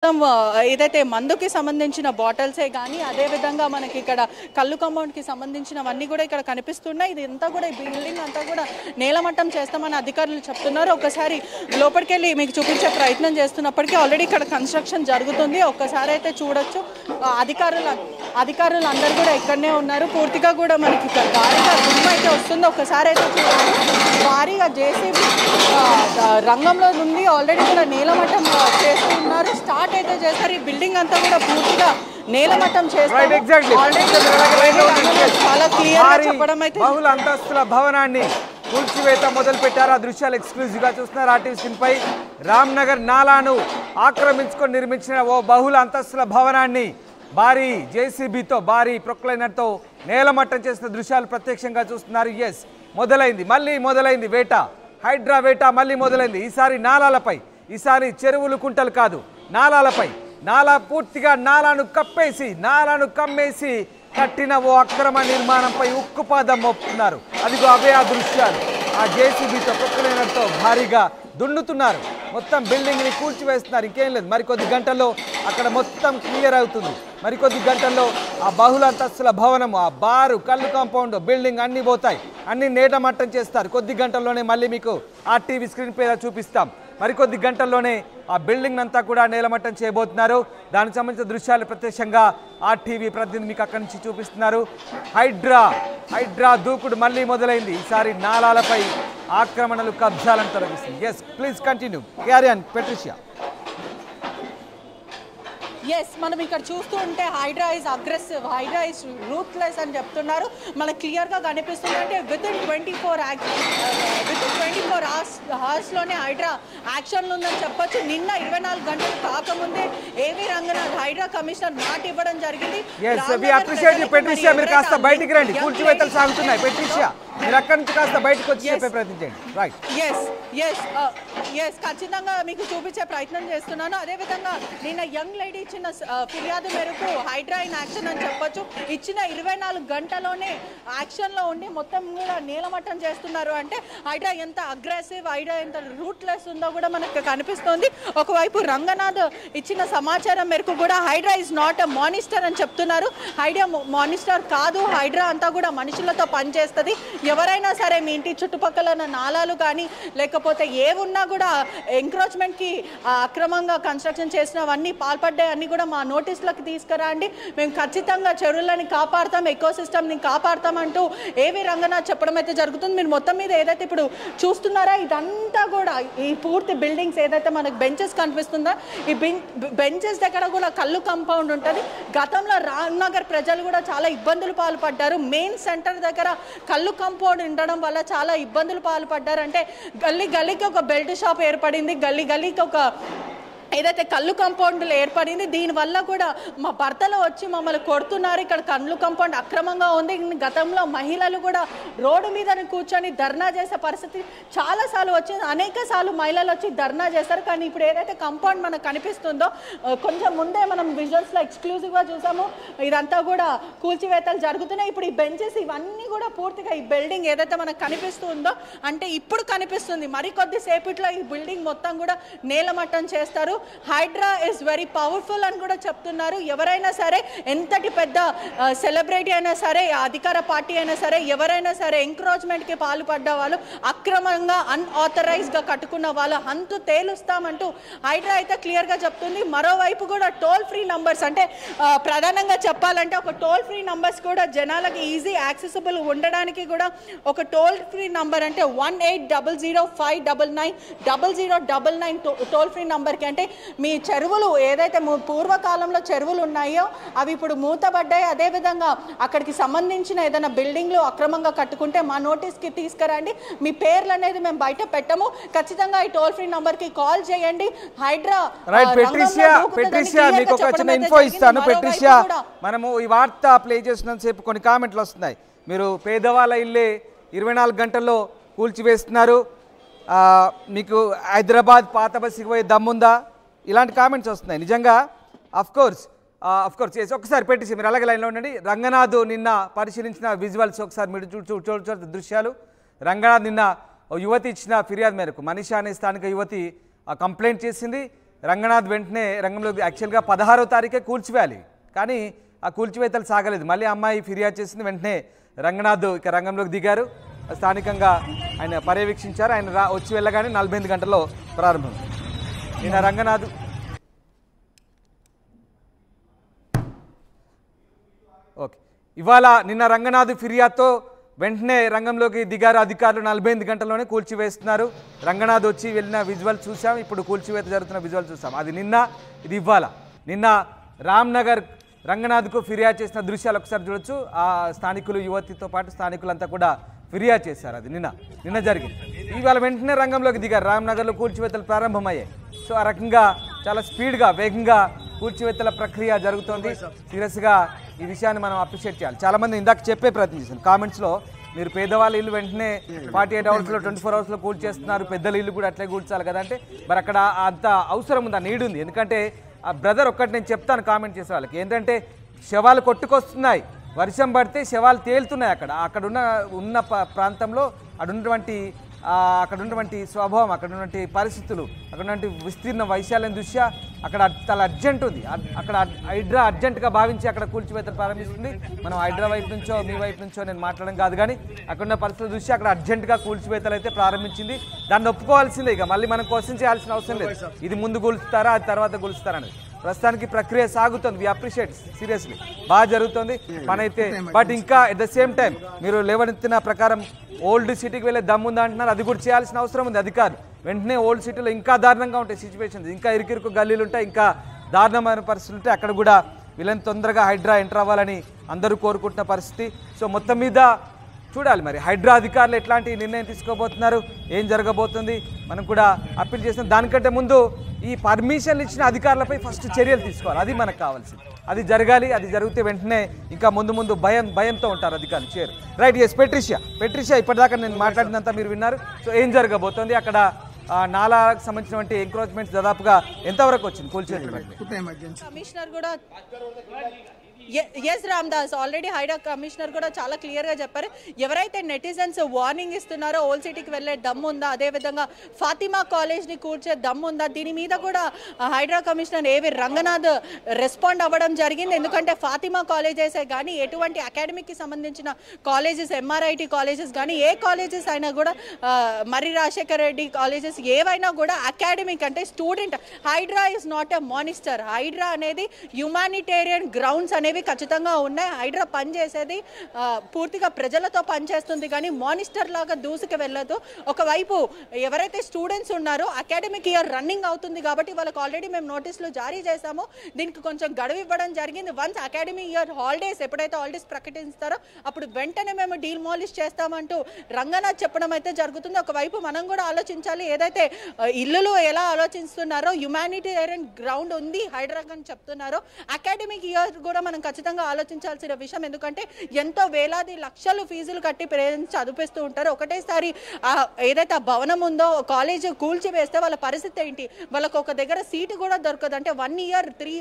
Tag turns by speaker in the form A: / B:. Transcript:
A: ఏదైతే మందుకి సంబంధించిన బాటిల్సే కానీ అదే విధంగా మనకి ఇక్కడ కల్లు కాంపౌండ్కి సంబంధించినవన్నీ కూడా ఇక్కడ కనిపిస్తున్నాయి. ఇది అంతా కూడా బిల్డింగ్ అంతా కూడా నేలమట్టం చేస్తామని అధికారులు చెప్తున్నారు. ఒక్కసారి లోపలికి వెళ్ళి మీకు చూపించే ప్రయత్నం చేస్తున్నప్పటికీ ఆల్రెడీ ఇక్కడ కన్స్ట్రక్షన్ జరుగుతుంది. ఒక్కసారి అయితే చూడొచ్చు. అధికారులు అందరూ కూడా ఇక్కడనే ఉన్నారు. పూర్తిగా కూడా మనకి ఇక్కడ భారీగా దుమ్ము అయితే వస్తుంది. ఒక్కసారి అయితే చూడండి, భారీగా జేసీబీ రంగంలో నుండి ఆల్రెడీ కూడా నేలమట్టం చేస్తూ ఉన్నారు. స్టార్ట్ అయితే చేస్తారు. ఈ బిల్డింగ్ అంతా కూడా పూర్తిగా నేలమట్టం చేస్తారు. చాలా క్లియర్ గా చెప్పడం అయితే
B: బహుళ అంతస్తుల భవనాన్ని కూల్చివేత మొదలు పెట్టారు. ఆ దృశ్యాలు ఎక్స్క్లూజివ్ గా చూస్తున్నారు ఆర్టీవీ స్క్రీన్ పై. రామ్నగర్ నాలాను ఆక్రమించుకొని నిర్మించిన ఓ బహుళ అంతస్తుల భవనాన్ని భారీ జేసీబీతో భారీ ప్రొక్లైనర్తో నేలమట్టం చేసిన దృశ్యాలు ప్రత్యక్షంగా చూస్తున్నారు. ఎస్, మొదలైంది వేట, హైడ్రా వేట మళ్ళీ మొదలైంది. ఈసారి నాలాలపై, ఈసారి చెరువులు కుంటలు కాదు, నాలాలపై. నాలా పూర్తిగా నాలాను కమ్మేసి కట్టిన ఓ అక్రమ నిర్మాణంపై ఉక్కుపాదం మోపుతున్నారు. అదిగో అవే ఆ దృశ్యాలు. ఆ జేసీబీతో ప్రొక్లైనర్తో భారీగా దున్నుతున్నారు. మొత్తం బిల్డింగ్ని కూల్చివేస్తున్నారు. ఇంకేం లేదు, మరికొద్ది గంటల్లో అక్కడ మొత్తం క్లియర్ అవుతుంది. మరికొద్ది గంటల్లో ఆ బహుళ అంతస్తుల భవనం, ఆ బారు, కల్లు కాంపౌండ్, బిల్డింగ్ అన్నీ పోతాయి. అన్ని నేటమట్టం చేస్తారు. కొద్ది గంటల్లోనే మళ్ళీ మీకు ఆర్టీవీ స్క్రీన్ పై చూపిస్తాం. మరికొద్ది గంటల్లోనే ఆ బిల్డింగ్ అంతా కూడా నేలమట్టం చేయబోతున్నారు. దానికి సంబంధించిన దృశ్యాలు ప్రత్యక్షంగా ఆర్టీవీ ప్రతినిధి మీకు అక్కడి నుంచి చూపిస్తున్నారు. హైడ్రా దూకుడు మళ్ళీ మొదలైంది. ఈసారి నాలాలపై ఆక్రమణలు, కబ్జాలను తొలగిస్తుంది. Yes, please continue, carry on Patricia.
A: Yes, మనం ఇక్కడ చూస్తూ ఉంటే HYDRAA is aggressive, HYDRAA is ruthless అని చెప్తున్నారు. మనకు క్లియర్గా కనిపిస్తుంది. అంటే వితిన్ 24 అవర్స్లోనే హైడ్రా యాక్షన్లో ఉందని చెప్పొచ్చు. నిన్న 24 గంటలు కాకముందే ఏవి రంగనాథ్ హైడ్రా కమిషనర్ మాట ఇవ్వడం జరిగింది.
B: మీరు కాస్త బయటికి రండి, కూల్చివేతలు సాగుతున్నాయి. పెట్రిషియా, మీరు అక్కడి నుంచి కాస్త బయటకు వచ్చి చెప్పే ప్రయత్నం చేయండి. రైట్,
A: ఎస్ ఖచ్చితంగా మీకు చూపించే ప్రయత్నం చేస్తున్నాను. అదేవిధంగా నిన్న యంగ్ లేడీ ఇచ్చిన ఫిర్యాదు మేరకు హైడ్రా ఇన్ యాక్షన్ అని చెప్పొచ్చు. ఇచ్చిన 24 గంటలోనే యాక్షన్లో ఉండి మొత్తం కూడా నేలమట్టం చేస్తున్నారు. అంటే హైడ్రా ఎంత అగ్రెసివ్, హైడ్రా ఎంత రూట్లెస్ ఉందో కూడా మనకు కనిపిస్తోంది. ఒకవైపు రంగనాథ్ ఇచ్చిన సమాచారం మేరకు కూడా HYDRAA is not a monster అని చెప్తున్నారు. హైడ్రా మానిస్టర్ కాదు, హైడ్రా అంతా కూడా మనుషులతో పనిచేస్తుంది. ఎవరైనా సరే మీ ఇంటి చుట్టుపక్కల నాలాలు కానీ లేకపోతే ఏమున్నా కూడా ఎంక్రోచ్మెంట్కి అక్రమంగా కన్స్ట్రక్షన్ చేసినవన్నీ పాల్పడ్డాయి అన్నీ కూడా మా నోటీసులకు తీసుకురండి. మేము ఖచ్చితంగా చెరువులని కాపాడుతాం, ఎకోసిస్టమ్ని కాపాడుతాం అంటూ ఏవి రంగనాథ్ చెప్పడం అయితే జరుగుతుంది. మీరు మొత్తం మీద ఏదైతే ఇప్పుడు చూస్తున్నారా ఇదంతా కూడా ఈ పూర్తి బిల్డింగ్స్ ఏదైతే మనకు బెంచెస్ కనిపిస్తుందో ఈ బెంచెస్ దగ్గర కూడా కల్లు కాంపౌండ్ ఉంటుంది. గతంలో రామ్నగర్ ప్రజలు కూడా చాలా ఇబ్బందులు పాల్పడ్డారు. మెయిన్ సెంటర్ దగ్గర కల్లు కాంపౌండ్ ఉండడం వల్ల చాలా ఇబ్బందులు పాల్పడ్డారు. అంటే గల్లీకి ఒక బెల్ట్ షాప్ ఏర్పడింది, గల్లీకి ఒక ఏదైతే కల్లు కాంపౌండ్లు ఏర్పడింది. దీనివల్ల కూడా మా భర్తలు వచ్చి మమ్మల్ని కొడుతున్నారు, ఇక్కడ కల్లు కాంపౌండ్ అక్రమంగా ఉంది. గతంలో మహిళలు కూడా రోడ్డు మీద కూర్చొని ధర్నా చేసే పరిస్థితి చాలాసార్లు వచ్చింది. అనేక సార్లు మహిళలు వచ్చి ధర్నా చేస్తారు. కానీ ఇప్పుడు ఏదైతే కాంపౌండ్ మనకు కనిపిస్తుందో కొంచెం ముందే మనం విజువల్స్లో ఎక్స్క్లూజివ్గా చూసాము. ఇదంతా కూడా కూల్చివేతలు జరుగుతున్నాయి. ఇప్పుడు ఈ బెంచెస్ ఇవన్నీ కూడా పూర్తిగా ఈ బిల్డింగ్ ఏదైతే మనకు కనిపిస్తుందో అంటే ఇప్పుడు కనిపిస్తుంది, మరికొద్ది సేపట్లో ఈ బిల్డింగ్ మొత్తం కూడా నేలమట్టం చేస్తారు. హైడ్రా ఇస్ వెరీ పవర్ఫుల్ అని కూడా చెప్తున్నారు. ఎవరైనా సరే, ఎంతటి పెద్ద సెలబ్రిటీ అయినా సరే, అధికార పార్టీ అయినా సరే, ఎవరైనా సరే ఎంక్రోచ్మెంట్కి పాల్పడ్డ వాళ్ళు, అక్రమంగా అన్ఆథరైజ్గా కట్టుకున్న వాళ్ళ హంతు తేలుస్తామంటూ హైడ్రా అయితే క్లియర్గా చెప్తుంది. మరోవైపు కూడా టోల్ ఫ్రీ నంబర్స్, అంటే ప్రధానంగా చెప్పాలంటే ఒక టోల్ ఫ్రీ నంబర్స్ కూడా జనాలకి ఈజీ యాక్సెసిబుల్ ఉండడానికి కూడా ఒక టోల్ ఫ్రీ నంబర్ అంటే 180059990099 టోల్ ఫ్రీ నంబర్కి. అంటే మీ చెరువులు ఏదైతే పూర్వకాలంలో చెరువులు ఉన్నాయో అవి ఇప్పుడు మూతబడ్డాయి. అదేవిధంగా అక్కడికి సంబంధించిన ఏదైనా బిల్డింగ్లు అక్రమంగా కట్టుకుంటే మా నోటీస్కి తీసుకురండి. మీ పేర్లు అనేది మేము బయట పెట్టము. ఖచ్చితంగా ఈ టోల్ ఫ్రీ నంబర్కి కాల్ చేయండి. హైడ్రా
B: మీకు ఒక చిన్న ఇన్ఫో ఇస్తాను. పెట్రిషియా, మనము ఈ వార్త ప్లే చేస్తున్నంతసేపు కొన్ని కామెంట్లు వస్తున్నాయి. మీరు పేదవాళ్ళ ఇల్లే 24 గంటల్లో కూల్చివేస్తున్నారు, మీకు హైదరాబాద్ పాత బస్సుకి పోయే దమ్ముందా, ఇలాంటి కామెంట్స్ వస్తున్నాయి. నిజంగా అఫ్ కోర్స్ ఒకసారి పెట్టేసి మీరు అలాగే లైన్లో ఉండండి. రంగనాథ్ నిన్న పరిశీలించిన విజువల్స్ ఒకసారి మీరు చూడ దృశ్యాలు. రంగనాథ్ నిన్న యువతి ఇచ్చిన ఫిర్యాదు మేరకు మనీషా అనే స్థానిక యువతి కంప్లైంట్ చేసింది. రంగనాథ్ వెంటనే రంగంలోకి యాక్చువల్గా 16వ తారీఖే కూల్చివేయాలి, కానీ ఆ కూల్చివేతలు సాగలేదు. మళ్ళీ అమ్మాయి ఫిర్యాదు చేసింది. వెంటనే రంగనాథ్ ఇక రంగంలోకి దిగారు. స్థానికంగా ఆయన పర్యవేక్షించారు. ఆయన వచ్చి వెళ్ళగానే 48 గంటల్లో ప్రారంభం. నిన్న రంగనాథ్ ఇవాళ నిన్న రంగనాథ్ ఫిర్యాదుతో వెంటనే రంగంలోకి దిగారు అధికారులు. 48 గంటల్లోనే కూల్చివేస్తున్నారు. రంగనాథ్ వచ్చి వెళ్ళిన విజువల్ చూసాం, ఇప్పుడు కూల్చివేత జరుగుతున్న విజువల్ చూసాం. అది నిన్న, ఇది ఇవాళ. నిన్న రామ్నగర్ రంగనాథ్కు ఫిర్యాదు చేసిన దృశ్యాలు ఒకసారి చూడొచ్చు. ఆ స్థానికులు, యువతితో పాటు స్థానికులంతా కూడా ఫిర్యాదు చేశారు. అది నిన్న జరిగింది. ఇవాళ వెంటనే రంగంలోకి దిగారు. రామ్నగర్లో కూల్చివేతలు ప్రారంభమయ్యాయి. సో ఆ రకంగా చాలా స్పీడ్గా, వేగంగా కూల్చివేతల ప్రక్రియ జరుగుతోంది. సీరియస్గా ఈ విషయాన్ని మనం అప్రిషియేట్ చేయాలి. చాలామంది ఇందాక చెప్పే ప్రయత్నం చేశాను కామెంట్స్లో, మీరు పేదవాళ్ళ ఇల్లు వెంటనే 48 అవర్స్లో 24 అవర్స్లో కూల్చేస్తున్నారు, పెద్దల ఇల్లు కూడా అట్లే కూల్చాలి కదా అంటే, మరి అక్కడ అంత అవసరం ఉంది, ఆ నీడ్ ఉంది. ఎందుకంటే ఆ బ్రదర్ ఒక్కటి నేను చెప్తాను కామెంట్ చేసే వాళ్ళకి, ఏంటంటే శవాలు కొట్టుకొస్తున్నాయి, వర్షం పడితే శవాలు తేలుతున్నాయి. అక్కడ ఉన్న ప్రాంతంలో అక్కడ ఉన్నటువంటి స్వభావం, అక్కడ ఉన్నటువంటి పరిస్థితులు, అక్కడ ఉన్నటువంటి విస్తీర్ణ వైశాల్యం దృష్ట్యా అక్కడ చాలా అర్జెంట్ ఉంది. అక్కడ హైడ్రా అర్జెంటుగా భావించి అక్కడ కూల్చివేతలు ప్రారంభిస్తుంది. మనం హైడ్రా వైపు నుంచో మీ వైపు నుంచో నేను మాట్లాడడం కాదు, కానీ అక్కడ ఉన్న పరిస్థితుల దృష్ట్యా అక్కడ అర్జెంటుగా కూల్చివేతలు అయితే ప్రారంభించింది. దాన్ని ఒప్పుకోవాల్సిందే. ఇక మళ్ళీ మనం క్వశ్చన్ చేయాల్సిన అవసరం లేదు, ఇది ముందు కూల్చుతారా అది తర్వాత కూల్చుతారా అనేది. ప్రస్తుతానికి ప్రక్రియ సాగుతుంది. వి అప్రిషియేట్, సీరియస్లీ బాగా జరుగుతుంది పని అయితే. బట్ ఇంకా ఎట్ ద సేమ్ టైం మీరు లేవనెత్తిన ప్రకారం ఓల్డ్ సిటీకి వెళ్ళే దమ్ముందా అంటున్నారు, అది కూడా చేయాల్సిన అవసరం ఉంది అధికారులు. వెంటనే ఓల్డ్ సిటీలో ఇంకా దారుణంగా ఉంటాయి సిచ్యువేషన్స్, ఇంకా ఇరుకిరుకు గల్లీలు ఉంటాయి, ఇంకా దారుణమైన పరిస్థితులు ఉంటాయి. అక్కడ కూడా వీళ్ళని తొందరగా హైడ్రా ఎంటర్ అవ్వాలని అందరూ కోరుకుంటున్న పరిస్థితి. సో మొత్తం మీద చూడాలి మరి హైడ్రా అధికారులు ఎట్లాంటి నిర్ణయం తీసుకోబోతున్నారు, ఏం జరగబోతుంది మనం కూడా అప్పీల్ చేసిన. దానికంటే ముందు ఈ పర్మిషన్లు ఇచ్చిన అధికారులపై ఫస్ట్ చర్యలు తీసుకోవాలి, అది మనకు కావాల్సింది. అది జరగాలి. అది జరిగితే వెంటనే ఇంకా ముందు భయంతో ఉంటారు అధికారులు చేయరు. రైట్. ఎస్ పెట్రిషియా ఇప్పటిదాకా నేను మాట్లాడినంత మీరు విన్నారు. సో ఏం జరగబోతోంది అక్కడ? నాలాకు సంబంధించినటువంటి ఎంక్రోచ్మెంట్స్ దాదాపుగా ఎంతవరకు వచ్చింది కూల్చేయడం?
A: కమిషనర్ కూడా S Ramdas, already HYDRAA commissioner కూడా చాలా క్లియర్గా చెప్పారు. ఎవరైతే నెటిజన్స్ వార్నింగ్ ఇస్తున్నారో ఓల్డ్ సిటీకి వెళ్ళే దమ్ము ఉందా, అదేవిధంగా ఫాతిమా కాలేజ్ని కూర్చే దమ్ము ఉందా, దీని మీద కూడా హైడ్రా కమిషనర్ ఏవి రంగనాథ్ రెస్పాండ్ అవ్వడం జరిగింది. ఎందుకంటే ఫాతిమా కాలేజెసే కానీ ఎటువంటి అకాడమిక్కి సంబంధించిన కాలేజెస్, ఎంఆర్ఐటి కాలేజెస్ కానీ ఏ కాలేజెస్ అయినా కూడా, మర్రి రాజశేఖర రెడ్డి కాలేజెస్ ఏవైనా కూడా అకాడమిక్ అంటే student, HYDRAA is not a monster. HYDRAA అనేది హ్యుమానిటేరియన్ గ్రౌండ్స్ అనేవి ఖచ్చితంగా ఉన్నాయి. హైడ్రా పనిచేసేది పూర్తిగా ప్రజలతో పనిచేస్తుంది, కానీ మానిస్టర్ లాగా దూసుకు వెళ్ళదు. ఒకవైపు ఎవరైతే స్టూడెంట్స్ ఉన్నారో అకాడమిక్ ఇయర్ రన్నింగ్ అవుతుంది కాబట్టి వాళ్ళకి ఆల్రెడీ మేము నోటీసులు జారీ చేశాము. దీనికి కొంచెం గడువు ఇవ్వడం జరిగింది. వన్స్ అకాడమిక్ ఇయర్ హాలిడేస్ ఎప్పుడైతే హాలిడేస్ ప్రకటిస్తారో అప్పుడు వెంటనే మేము డీమాలిష్ చేస్తామంటూ రంగనాథ్ చెప్పడం అయితే జరుగుతుంది. ఒకవైపు మనం కూడా ఆలోచించాలి, ఏదైతే ఇల్లులు ఎలా ఆలోచిస్తున్నారో హ్యుమానిటేరియన్ గ్రౌండ్ ఉంది హైడ్రా అని చెప్తున్నారో, అకాడమిక్ ఇయర్ కూడా మనం ఖచ్చితంగా ఆలోచించాల్సిన విషయం. ఎందుకంటే ఎంతో వేలాది లక్షలు ఫీజులు కట్టి పేరెంట్స్ చదివిస్తూ ఉంటారు. ఒకటేసారి ఏదైతే ఆ భవనం ఉందో కాలేజ్ కూల్చివేస్తే వాళ్ళ పరిస్థితి ఏంటి? వాళ్ళకు ఒక దగ్గర సీటు కూడా దొరకదు. అంటే 1 year 3